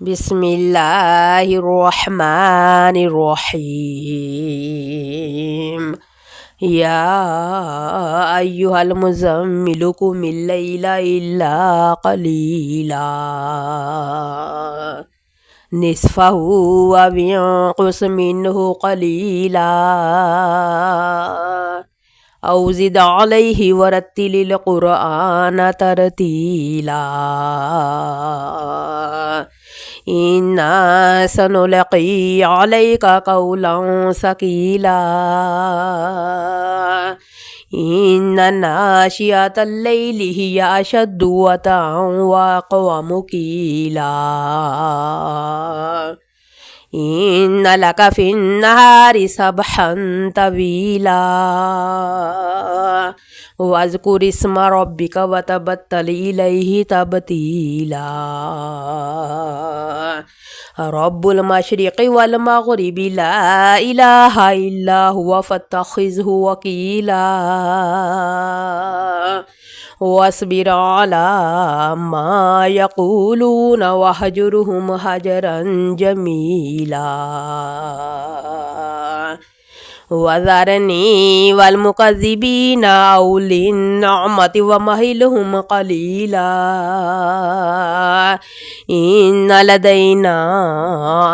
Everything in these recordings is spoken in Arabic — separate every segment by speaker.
Speaker 1: بسم الله الرحمن الرحيم. يا أيها المزمل قم الليل إلا قليلا نصفه أو انقص منه قليلا أو زد عليه ورتل القرآن ترتيلا إنا سنلقي عليك قولا ثقيلا إن ناشئة الليل هي أشد وطئا وأقوم قيلا إن لك في النهار سبحا طويلا واذكر اسم ربك وتبتل إليه تبتيلا رب المشرق والمغرب لا إله إلا هو فاتخذه وكيلا واصبر على ما يقولون واهجرهم هجرا جميلا وذرني والمكذبين أولي النعمة ومهلهم قليلا إن لدينا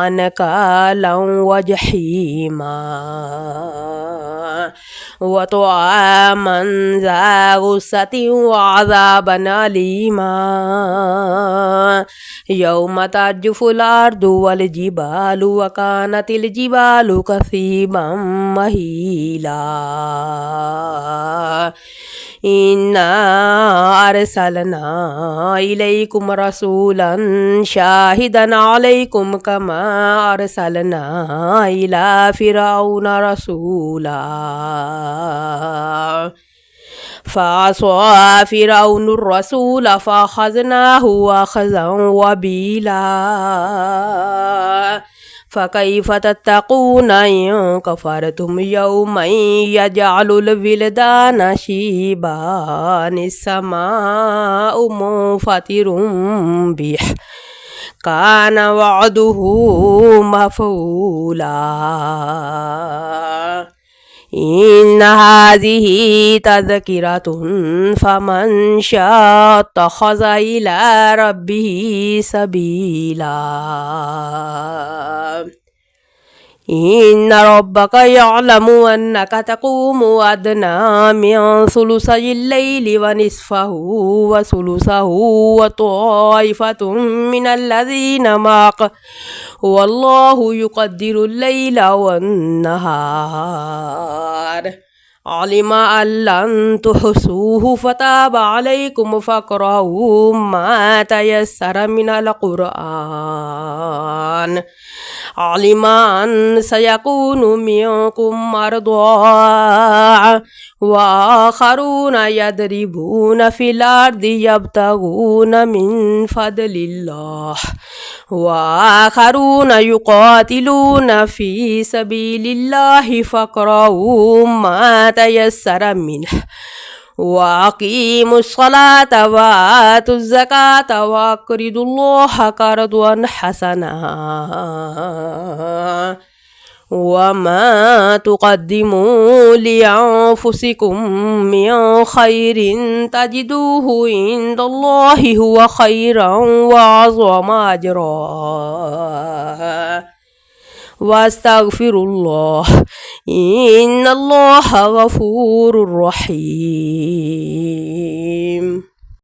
Speaker 1: أنكالا وجحيما وطعاما ذا غصة وعذابا أليما يوم ترجف الأرض والجبال وكانت الجبال كثيبا مهيلا إنا أرسلنا إليكم رسولا شاهدا عليكم كما أرسلنا إلى فرعون رسولا فعصى فرعون الرسول فأخذناه أخذا وبيلا فكيف تتقون إن كفرتم يوما يجعل الولدان شيبا السماء منفطر به كان وعده مفعولا إن هذه تذكرة فمن شاء اتخذ إلى ربه سبيلا إن ربك يعلم أنك تقوم أدنى من ثلثي الليل ونصفه وثلثه وطائفة من الذين معك والله يقدر الليل والنهار علم أن لن تحصوه فتاب عليكم فاقرؤوا ما تيسر من القرآن علم أن سيكون منكم مرضى وآخرون يضربون في الأرض يبتغون من فضل الله وآخرون يقاتلون في سبيل الله فاقرؤوا ما تيسر منه وأقيموا الصلاة وآتوا الزكاة وأقرضوا الله قرضا حسنا وما تقدموا لأنفسكم من خير تجدوه عند الله هو خيرا وأعظم أجرا واستغفر الله إن الله غفور رحيم.